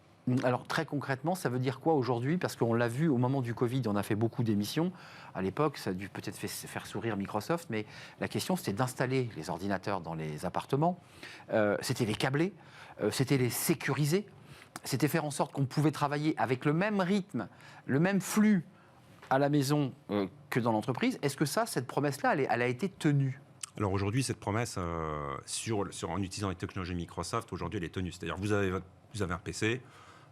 [SPEAKER 1] Alors très concrètement, ça veut dire quoi aujourd'hui ? Parce qu'on l'a vu au moment du Covid, on a fait beaucoup d'émissions. À l'époque, ça a dû peut-être faire sourire Microsoft, mais la question c'était d'installer les ordinateurs dans les appartements, c'était les câbler, c'était les sécuriser, c'était faire en sorte qu'on pouvait travailler avec le même rythme, le même flux à la maison que dans l'entreprise. Est-ce que cette promesse-là, elle a été tenue ?
[SPEAKER 4] Alors aujourd'hui, cette promesse, en utilisant les technologies Microsoft, aujourd'hui, elle est tenue. C'est-à-dire vous avez un PC,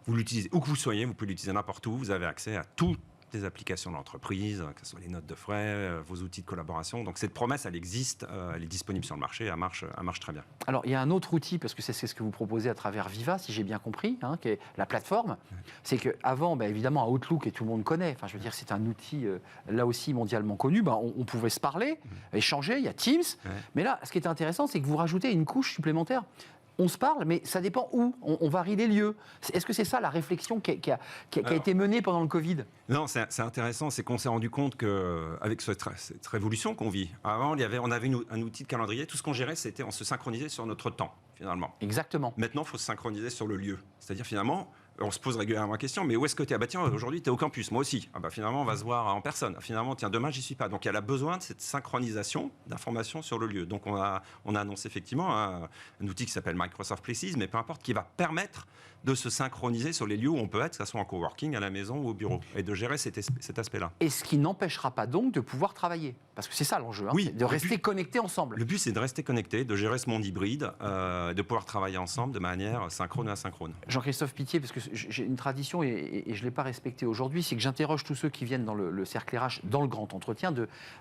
[SPEAKER 4] vous l'utilisez où que vous soyez, vous pouvez l'utiliser n'importe où, vous avez accès à toutes les applications de l'entreprise, que ce soit les notes de frais, vos outils de collaboration. Donc cette promesse, elle existe, elle est disponible sur le marché, elle marche très bien.
[SPEAKER 1] Alors il y a un autre outil, parce que c'est ce que vous proposez à travers Viva, si j'ai bien compris, qui est la plateforme. Ouais. C'est qu'avant, évidemment, Outlook, et tout le monde connaît, je veux dire, c'est un outil, là aussi, mondialement connu, on pouvait se parler, échanger, il y a Teams. Ouais. Mais là, ce qui est intéressant, c'est que vous rajoutez une couche supplémentaire. On se parle, mais ça dépend où. On varie les lieux. Est-ce que c'est ça la réflexion qui a été menée pendant le Covid ?
[SPEAKER 4] Non, c'est intéressant. C'est qu'on s'est rendu compte qu'avec cette révolution qu'on vit, avant, on avait un outil de calendrier. Tout ce qu'on gérait, on se synchronisait sur notre temps, finalement.
[SPEAKER 1] Exactement.
[SPEAKER 4] Maintenant, il faut se synchroniser sur le lieu. C'est-à-dire, finalement, on se pose régulièrement la question, mais où est-ce que tu es? Ah bah tiens, aujourd'hui tu es au campus, moi aussi. Ah bah finalement on va se voir en personne. Finalement, tiens, demain j'y suis pas. Donc elle a besoin de cette synchronisation d'informations sur le lieu. Donc on a annoncé effectivement un outil qui s'appelle Microsoft Places, mais peu importe, qui va permettre de se synchroniser sur les lieux où on peut être, que ce soit en coworking, à la maison ou au bureau, et de gérer cet aspect-là.
[SPEAKER 1] Et ce qui n'empêchera pas donc de pouvoir travailler. Parce que c'est ça l'enjeu,
[SPEAKER 4] Oui,
[SPEAKER 1] c'est de rester connectés ensemble.
[SPEAKER 4] Le but, c'est de rester connecté, de gérer ce monde hybride, de pouvoir travailler ensemble de manière synchrone et asynchrone.
[SPEAKER 1] Jean-Christophe Pittier, parce que j'ai une tradition et je ne l'ai pas respectée aujourd'hui, c'est que j'interroge tous ceux qui viennent dans le cercle RH, dans le grand entretien,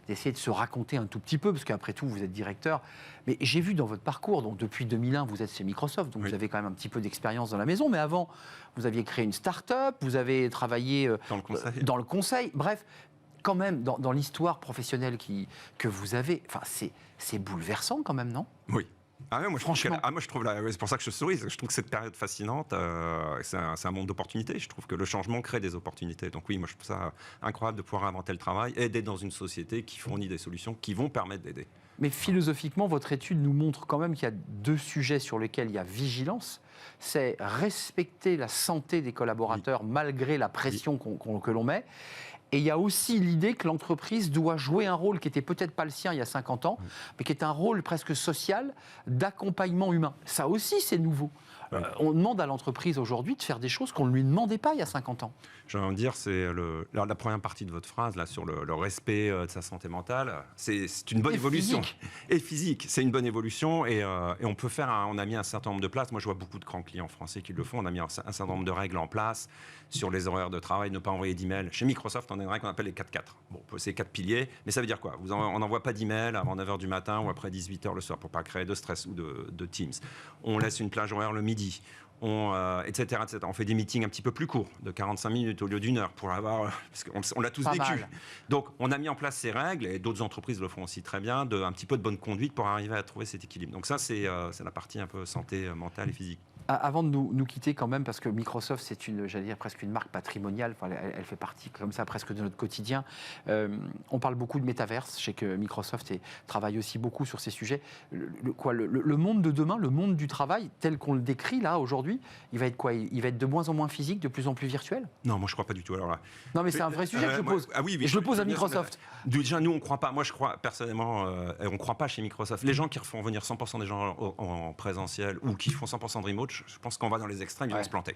[SPEAKER 1] d'essayer de se raconter un tout petit peu, parce qu'après tout, vous êtes directeur. Mais j'ai vu dans votre parcours, donc depuis 2001, vous êtes chez Microsoft, donc vous avez quand même un petit peu d'expérience dans la maison, mais avant, vous aviez créé une start-up, vous avez travaillé dans le conseil. Bref, quand même, dans l'histoire professionnelle que vous avez, c'est bouleversant quand même, non?
[SPEAKER 4] Oui. Moi,
[SPEAKER 1] Franchement.
[SPEAKER 4] Je trouve c'est pour ça que je souris. Je trouve que cette période fascinante, c'est un monde d'opportunités. Je trouve que le changement crée des opportunités. Donc oui, moi je trouve ça incroyable de pouvoir inventer le travail et d'être dans une société qui fournit des solutions qui vont permettre d'aider.
[SPEAKER 1] Mais philosophiquement, votre étude nous montre quand même qu'il y a 2 sujets sur lesquels il y a vigilance. C'est respecter la santé des collaborateurs malgré la pression que l'on met. Et il y a aussi l'idée que l'entreprise doit jouer un rôle qui n'était peut-être pas le sien il y a 50 ans, mais qui est un rôle presque social d'accompagnement humain. Ça aussi, c'est nouveau. On demande à l'entreprise aujourd'hui de faire des choses qu'on ne lui demandait pas il y a 50 ans.
[SPEAKER 4] J'ai envie de dire, c'est la première partie de votre phrase là, sur le respect de sa santé mentale. C'est une bonne évolution. Et physique. C'est une bonne évolution et on peut faire, on a mis un certain nombre de places. Moi, je vois beaucoup de grands clients français qui le font. On a mis un certain nombre de règles en place sur les horaires de travail, ne pas envoyer d'emails. Chez Microsoft, on a une règle qu'on appelle les 4-4. Bon, c'est 4 piliers, mais ça veut dire quoi? On n'envoie pas d'emails avant 9h du matin ou après 18h le soir pour pas créer de stress ou de Teams. On laisse une plage horaire le midi. Etc. On fait des meetings un petit peu plus courts, de 45 minutes au lieu d'1 heure, pour avoir, parce qu'on l'a tous vécu. Donc, on a mis en place ces règles, et d'autres entreprises le font aussi très bien, un petit peu de bonne conduite pour arriver à trouver cet équilibre. Donc ça, c'est la partie un peu santé mentale et physique.
[SPEAKER 1] Avant de nous quitter quand même, parce que Microsoft, c'est j'allais dire presque une marque patrimoniale, elle fait partie comme ça presque de notre quotidien. On parle beaucoup de métaverse, je sais que Microsoft travaille aussi beaucoup sur ces sujets. Le monde de demain, le monde du travail, tel qu'on le décrit là aujourd'hui, il va être quoi? Il va être de moins en moins physique, de plus en plus virtuel?
[SPEAKER 4] Non, moi je crois pas du tout. Alors là,
[SPEAKER 1] non, mais c'est un vrai sujet que je pose.
[SPEAKER 4] Oui,
[SPEAKER 1] et je le pose à Microsoft.
[SPEAKER 4] Déjà, nous on croit pas. Moi je crois personnellement, on croit pas chez Microsoft. Les gens qui font venir 100% des gens en présentiel ou qui font 100% de remote, je pense qu'on va dans les extrêmes, ils vont se planter.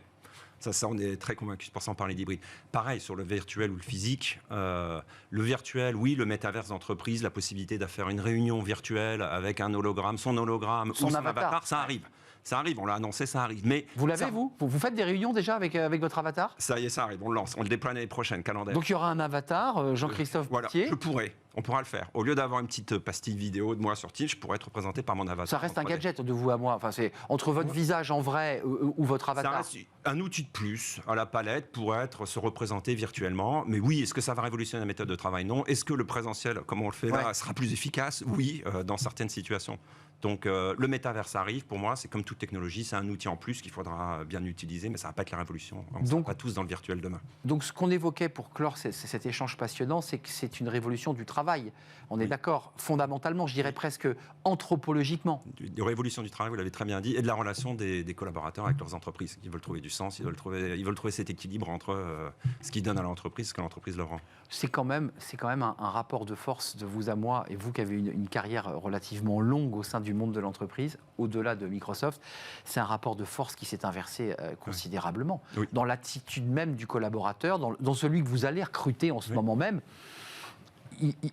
[SPEAKER 4] Ça, on est très convaincus pour ça, on parlait d'hybride. Pareil, sur le virtuel ou le physique. Le virtuel, oui, le métaverse d'entreprise, la possibilité de faire une réunion virtuelle avec un hologramme, son hologramme ou son avatar, ça arrive. Ça arrive, on l'a annoncé, ça arrive. Mais
[SPEAKER 1] vous l'avez, vous faites des réunions déjà avec votre avatar?
[SPEAKER 4] Ça y est, ça arrive, on le lance, on le déploie l'année prochaine, calendaire.
[SPEAKER 1] Donc il y aura un avatar, Jean-Christophe Pittier.
[SPEAKER 4] Voilà, on pourra le faire. Au lieu d'avoir une petite pastille vidéo de moi sur Teams, je pourrais être représenté par mon avatar.
[SPEAKER 1] Ça reste un gadget de vous à moi. Enfin, c'est entre votre visage en vrai ou votre avatar.
[SPEAKER 4] Ça reste un outil de plus à la palette pour se représenter virtuellement. Mais oui, est-ce que ça va révolutionner la méthode de travail? Non. Est-ce que le présentiel, comme on le fait là, sera plus efficace? Oui, dans certaines situations. Donc le métaverse arrive, pour moi, c'est comme toute technologie, c'est un outil en plus qu'il faudra bien utiliser, mais ça ne va pas être la révolution. On ne sera pas tous dans le virtuel demain. Donc
[SPEAKER 1] ce qu'on évoquait pour clore cet échange passionnant, c'est que c'est une révolution du travail. On est d'accord, fondamentalement, je dirais presque anthropologiquement.
[SPEAKER 4] De révolution du travail, vous l'avez très bien dit, et de la relation des collaborateurs avec leurs entreprises. Ils veulent trouver du sens, ils veulent trouver cet équilibre entre ce qu'ils donnent à l'entreprise et ce que l'entreprise leur rend.
[SPEAKER 1] C'est quand même un rapport de force de vous à moi, et vous qui avez une carrière relativement longue au sein du monde de l'entreprise, au-delà de Microsoft, c'est un rapport de force qui s'est inversé considérablement. Oui. Dans l'attitude même du collaborateur, dans celui que vous allez recruter en ce moment même.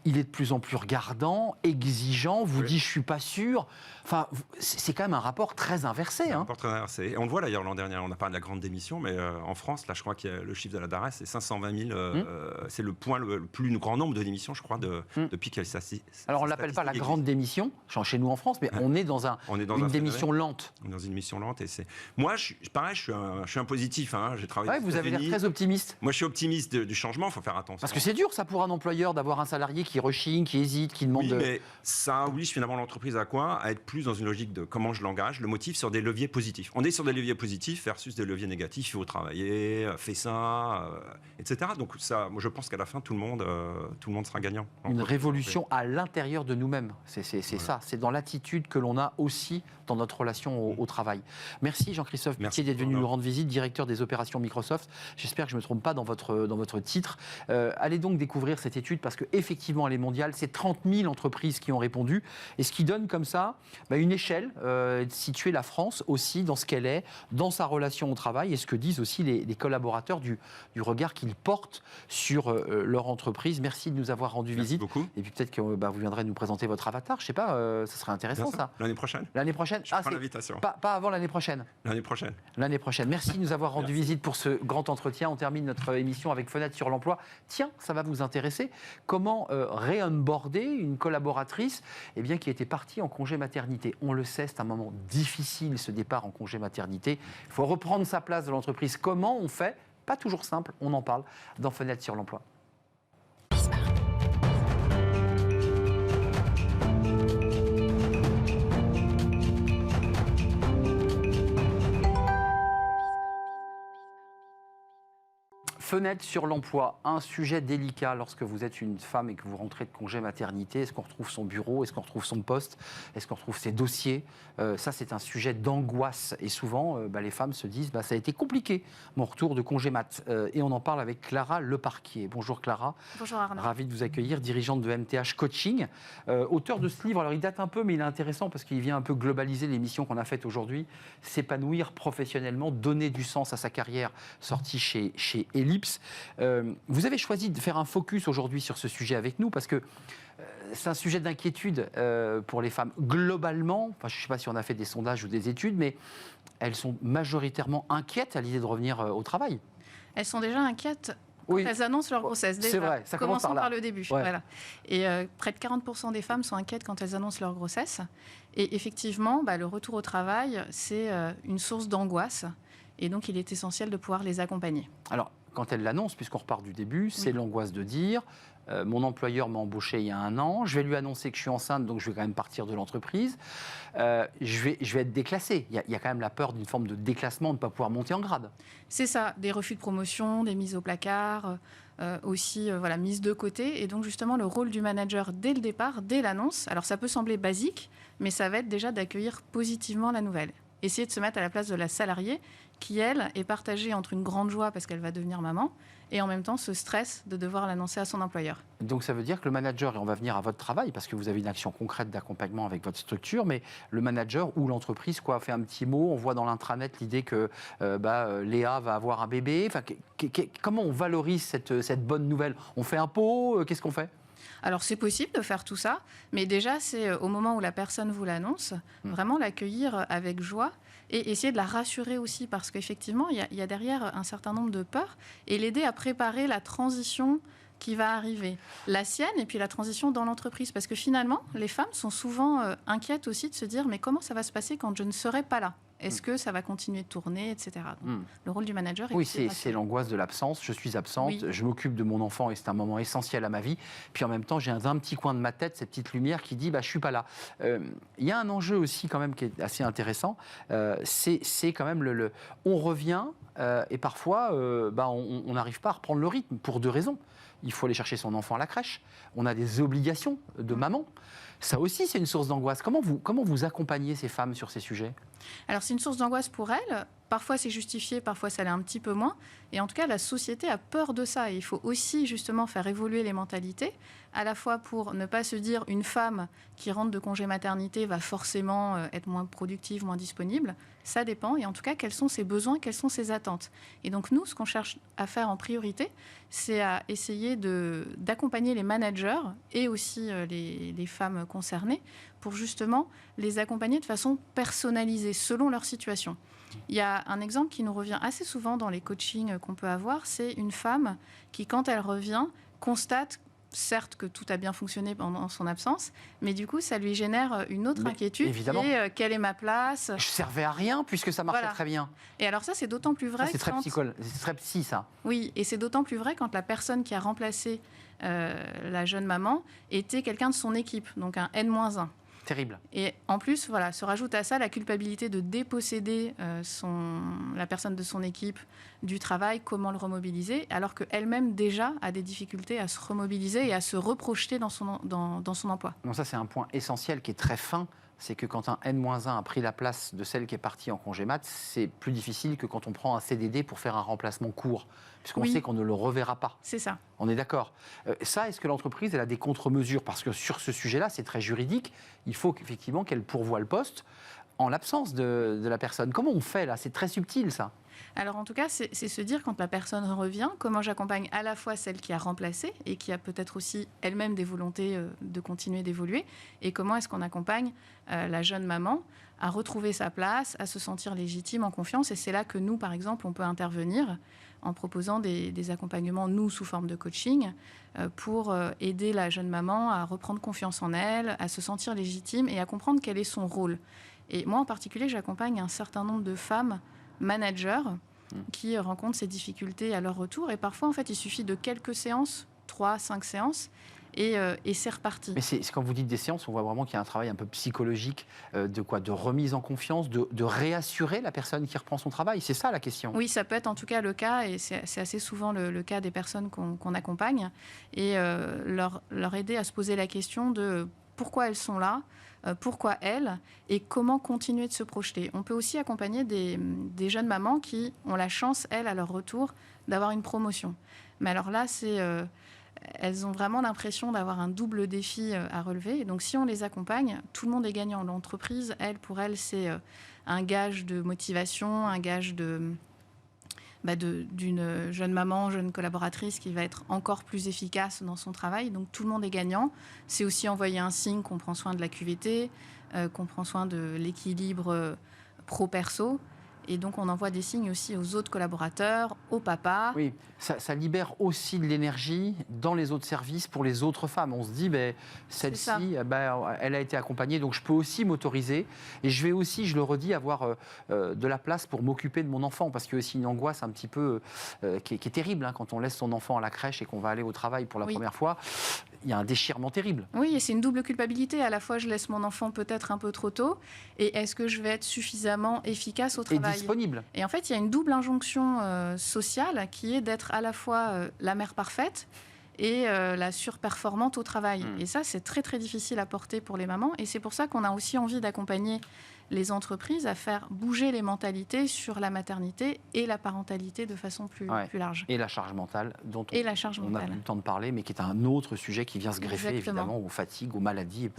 [SPEAKER 1] Il est de plus en plus regardant, exigeant, vous dit « je suis pas sûr ». Enfin, c'est quand même un rapport très inversé.
[SPEAKER 4] Un rapport très inversé. Et on le voit d'ailleurs l'an dernier, on n'a pas de la grande démission, mais en France, là je crois que le chiffre de la DARES, c'est 520 000, c'est le point le plus grand nombre de démissions, je crois, depuis qu'elle s'assiste.
[SPEAKER 1] Alors on ne l'appelle pas la grande démission, chez nous en France, mais on est dans une démission lente.
[SPEAKER 4] On est dans une démission lente. Et moi, pareil, je suis un positif. J'ai travaillé.
[SPEAKER 1] Vous avez l'air très optimiste.
[SPEAKER 4] Moi, je suis optimiste du changement, il faut faire attention.
[SPEAKER 1] Parce que c'est dur, ça, pour un employeur, d'avoir un salarié qui rechigne, qui hésite, qui demande...
[SPEAKER 4] Oui, mais ça oblige finalement l'entreprise à quoi? À être plus dans une logique de comment je l'engage, le motive sur des leviers positifs. On est sur des leviers positifs versus des leviers négatifs. Il faut travailler, fais ça, etc. Donc ça, moi, je pense qu'à la fin, tout le monde sera gagnant.
[SPEAKER 1] Une révolution à l'intérieur de nous-mêmes. C'est ça. C'est dans l'attitude que l'on a aussi dans notre relation au travail. Merci Jean-Christophe Pitié d'être venu nous rendre visite, directeur des opérations Microsoft. J'espère que je ne me trompe pas dans votre titre. Allez donc découvrir cette étude parce qu'effectivement, elle est mondiale. C'est 30 000 entreprises qui ont répondu et ce qui donne comme ça une échelle, situer la France aussi dans ce qu'elle est, dans sa relation au travail et ce que disent aussi les collaborateurs du regard qu'ils portent sur leur entreprise. Merci de nous avoir rendu visite.
[SPEAKER 4] Merci beaucoup.
[SPEAKER 1] Et puis peut-être que vous viendrez nous présenter votre avatar. Je ne sais pas, ça serait intéressant ça.
[SPEAKER 4] L'année prochaine.
[SPEAKER 1] L'année prochaine.
[SPEAKER 4] Je prends l'invitation.
[SPEAKER 1] Pas avant l'année prochaine.
[SPEAKER 4] L'année prochaine.
[SPEAKER 1] L'année prochaine. Merci de nous avoir rendu visite pour ce grand entretien. On termine notre émission avec Fenêtre sur l'emploi. Tiens, ça va vous intéresser. Comment réonboarder une collaboratrice qui était partie en congé maternité. On le sait, c'est un moment difficile ce départ en congé maternité. Il faut reprendre sa place dans l'entreprise. Comment on fait? Pas toujours simple. On en parle dans Fenêtre sur l'emploi. Fenêtre sur l'emploi, un sujet délicat lorsque vous êtes une femme et que vous rentrez de congé maternité. Est-ce qu'on retrouve son bureau? Est-ce qu'on retrouve son poste? Est-ce qu'on retrouve ses dossiers? Ça, c'est un sujet d'angoisse. Et souvent, les femmes se disent ça a été compliqué, mon retour de congé mat. Et on en parle avec Clara Leparquier. Bonjour Clara.
[SPEAKER 5] Bonjour Arnaud.
[SPEAKER 1] Ravie de vous accueillir, dirigeante de MTH Coaching. Auteur de ce livre, alors il date un peu, mais il est intéressant parce qu'il vient un peu globaliser l'émission qu'on a faite aujourd'hui. S'épanouir professionnellement, donner du sens à sa carrière, sorti chez Ellipse. Vous avez choisi de faire un focus aujourd'hui sur ce sujet avec nous parce que c'est un sujet d'inquiétude pour les femmes globalement. Je ne sais pas si on a fait des sondages ou des études, mais elles sont majoritairement inquiètes à l'idée de revenir au travail.
[SPEAKER 5] Elles sont déjà inquiètes quand elles annoncent leur grossesse.
[SPEAKER 1] C'est vrai, ça commence
[SPEAKER 5] Commençons
[SPEAKER 1] par là.
[SPEAKER 5] par le début.
[SPEAKER 1] Ouais.
[SPEAKER 5] Voilà. Et près de 40% des femmes sont inquiètes quand elles annoncent leur grossesse. Et effectivement, le retour au travail, c'est une source d'angoisse. Et donc, il est essentiel de pouvoir les accompagner.
[SPEAKER 1] Alors, quand elle l'annonce, puisqu'on repart du début, c'est l'angoisse de dire mon employeur m'a embauché il y a 1 an, je vais lui annoncer que je suis enceinte, donc je vais quand même partir de l'entreprise. Je vais être déclassée. Il y a quand même la peur d'une forme de déclassement, de ne pas pouvoir monter en grade.
[SPEAKER 5] C'est ça, des refus de promotion, des mises au placard, aussi mises de côté. Et donc justement, le rôle du manager dès le départ, dès l'annonce, alors ça peut sembler basique, mais ça va être déjà d'accueillir positivement la nouvelle. Essayer de se mettre à la place de la salariée qui, elle, est partagée entre une grande joie parce qu'elle va devenir maman et en même temps ce stress de devoir l'annoncer à son employeur.
[SPEAKER 1] Donc ça veut dire que le manager, et on va venir à votre travail parce que vous avez une action concrète d'accompagnement avec votre structure, mais le manager ou l'entreprise fait un petit mot, on voit dans l'intranet l'idée que Léa va avoir un bébé. Comment on valorise cette bonne nouvelle? On fait un pot? Qu'est-ce qu'on fait?
[SPEAKER 5] Alors, c'est possible de faire tout ça, mais déjà, c'est au moment où la personne vous l'annonce, vraiment l'accueillir avec joie et essayer de la rassurer aussi, parce qu'effectivement, il y a derrière un certain nombre de peurs, et l'aider à préparer la transition qui va arriver, la sienne et puis la transition dans l'entreprise. Parce que finalement, les femmes sont souvent inquiètes aussi de se dire « mais comment ça va se passer quand je ne serai pas là ? Est-ce que ça va continuer de tourner, etc. » Donc, le rôle du manager est...
[SPEAKER 1] Oui, c'est l'angoisse de l'absence. Je suis absente, je m'occupe de mon enfant et c'est un moment essentiel à ma vie. Puis en même temps, j'ai un petit coin de ma tête, cette petite lumière qui dit je ne suis pas là. Il y a un enjeu aussi quand même qui est assez intéressant. C'est quand même on revient et parfois on n'arrive pas à reprendre le rythme pour 2 raisons. Il faut aller chercher son enfant à la crèche. On a des obligations de maman. Ça aussi, c'est une source d'angoisse. Comment vous accompagnez ces femmes sur ces sujets?
[SPEAKER 5] Alors, c'est une source d'angoisse pour elles. Parfois, c'est justifié, parfois, ça l'est un petit peu moins. Et en tout cas, la société a peur de ça. Et il faut aussi, justement, faire évoluer les mentalités, à la fois pour ne pas se dire une femme qui rentre de congé maternité va forcément être moins productive, moins disponible. Ça dépend. Et en tout cas, quels sont ses besoins, quelles sont ses attentes. Et donc, nous, ce qu'on cherche à faire en priorité, c'est à essayer d'accompagner les managers et aussi les femmes concernées pour justement les accompagner de façon personnalisée, selon leur situation. Il y a un exemple qui nous revient assez souvent dans les coachings qu'on peut avoir, c'est une femme qui, quand elle revient, constate certes que tout a bien fonctionné pendant son absence, mais du coup, ça lui génère une autre inquiétude,
[SPEAKER 1] évidemment.
[SPEAKER 5] qui est quelle est ma place ?
[SPEAKER 1] Je servais à rien puisque ça marchait très bien.
[SPEAKER 5] Et alors ça, c'est d'autant plus vrai
[SPEAKER 1] c'est très psy, ça.
[SPEAKER 5] Oui, et c'est d'autant plus vrai quand la personne qui a remplacé la jeune maman était quelqu'un de son équipe, donc un N-1.
[SPEAKER 1] Terrible.
[SPEAKER 5] Et en plus, voilà, se rajoute à ça la culpabilité de déposséder la personne de son équipe du travail, comment le remobiliser, alors qu'elle-même déjà a des difficultés à se remobiliser et à se reprojeter dans son emploi.
[SPEAKER 1] Donc ça, c'est un point essentiel qui est très fin. C'est que quand un N-1 a pris la place de celle qui est partie en congé mat, c'est plus difficile que quand on prend un CDD pour faire un remplacement court, puisqu'on sait qu'on ne le reverra pas.
[SPEAKER 5] C'est ça.
[SPEAKER 1] On est d'accord. Ça, est-ce que l'entreprise elle a des contre-mesures? Parce que sur ce sujet-là, c'est très juridique. Il faut effectivement qu'elle pourvoie le poste en l'absence de la personne. Comment on fait là? C'est très subtil, ça.
[SPEAKER 5] Alors en tout cas, c'est se dire quand la personne revient, comment j'accompagne à la fois celle qui a remplacé et qui a peut-être aussi elle-même des volontés de continuer d'évoluer, et comment est-ce qu'on accompagne la jeune maman à retrouver sa place, à se sentir légitime, en confiance. Et c'est là que nous, par exemple, on peut intervenir en proposant des accompagnements, nous, sous forme de coaching, pour aider la jeune maman à reprendre confiance en elle, à se sentir légitime et à comprendre quel est son rôle. Et moi, en particulier, j'accompagne un certain nombre de femmes managers qui rencontrent ces difficultés à leur retour. Et parfois, en fait, il suffit de quelques séances, 3-5 séances, et c'est reparti.
[SPEAKER 1] Mais quand vous dites des séances, on voit vraiment qu'il y a un travail un peu psychologique de remise en confiance, de réassurer la personne qui reprend son travail. C'est ça la question.
[SPEAKER 5] Oui, ça peut être en tout cas le cas, et c'est assez souvent le cas des personnes qu'on accompagne, et leur aider à se poser la question de pourquoi elles sont là, pourquoi elles, et comment continuer de se projeter. On peut aussi accompagner des jeunes mamans qui ont la chance, elles, à leur retour, d'avoir une promotion. Mais alors là, elles ont vraiment l'impression d'avoir un double défi à relever. Et donc, si on les accompagne, tout le monde est gagnant. L'entreprise, pour elle, c'est un gage de motivation, un gage d'une jeune maman, jeune collaboratrice qui va être encore plus efficace dans son travail. Donc, tout le monde est gagnant. C'est aussi envoyer un signe qu'on prend soin de la QVT, qu'on prend soin de l'équilibre pro-perso. Et donc, on envoie des signes aussi aux autres collaborateurs, aux papas.
[SPEAKER 1] Oui, ça libère aussi de l'énergie dans les autres services pour les autres femmes. On se dit, celle-ci, elle a été accompagnée, donc je peux aussi m'autoriser. Et je vais aussi, je le redis, avoir de la place pour m'occuper de mon enfant. Parce qu'il y a aussi une angoisse un petit peu qui est terrible quand on laisse son enfant à la crèche et qu'on va aller au travail pour la première fois. Il y a un déchirement terrible.
[SPEAKER 5] Oui, et c'est une double culpabilité. À la fois, je laisse mon enfant peut-être un peu trop tôt. Et est-ce que je vais être suffisamment efficace au travail ?
[SPEAKER 1] Disponible.
[SPEAKER 5] Et en fait, il y a une double injonction sociale qui est d'être à la fois la mère parfaite et la surperformante au travail. Et ça, c'est très, très difficile à porter pour les mamans. Et c'est pour ça qu'on a aussi envie d'accompagner les entreprises à faire bouger les mentalités sur la maternité et la parentalité de façon plus large.
[SPEAKER 1] Et la charge mentale, dont on
[SPEAKER 5] a
[SPEAKER 1] eu le temps de parler, mais qui est un autre sujet qui vient se greffer évidemment aux fatigues, aux maladies, et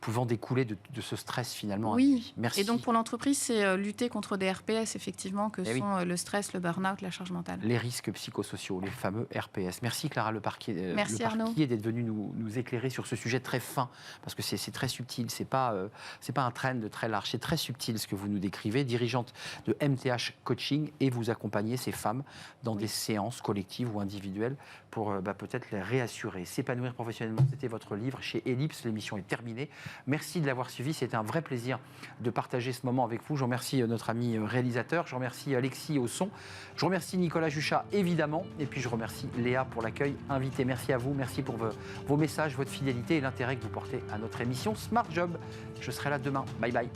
[SPEAKER 1] pouvant découler de ce stress finalement.
[SPEAKER 5] Oui,
[SPEAKER 1] merci.
[SPEAKER 5] Et donc pour l'entreprise, c'est lutter contre des RPS effectivement, que sont le stress, le burn-out, la charge mentale.
[SPEAKER 1] Les risques psychosociaux, les fameux RPS. Merci Clara Leparquier,
[SPEAKER 5] Arnaud
[SPEAKER 1] d'être venue nous éclairer sur ce sujet très fin, parce que c'est très subtil, c'est pas un trend très large, c'est très subtil ce que vous nous décrivez, dirigeante de MTH Coaching, et vous accompagnez ces femmes dans des séances collectives ou individuelles pour peut-être les réassurer, s'épanouir professionnellement. C'était votre livre chez Ellipse, l'émission est terminée. Merci de l'avoir suivi, c'était un vrai plaisir de partager ce moment avec vous. Je remercie notre ami réalisateur, je remercie Alexis au son, je remercie Nicolas Juchat évidemment, et puis je remercie Léa pour l'accueil invité. Merci à vous, merci pour vos messages, votre fidélité et l'intérêt que vous portez à notre émission Smart Job. Je serai là demain. Bye bye.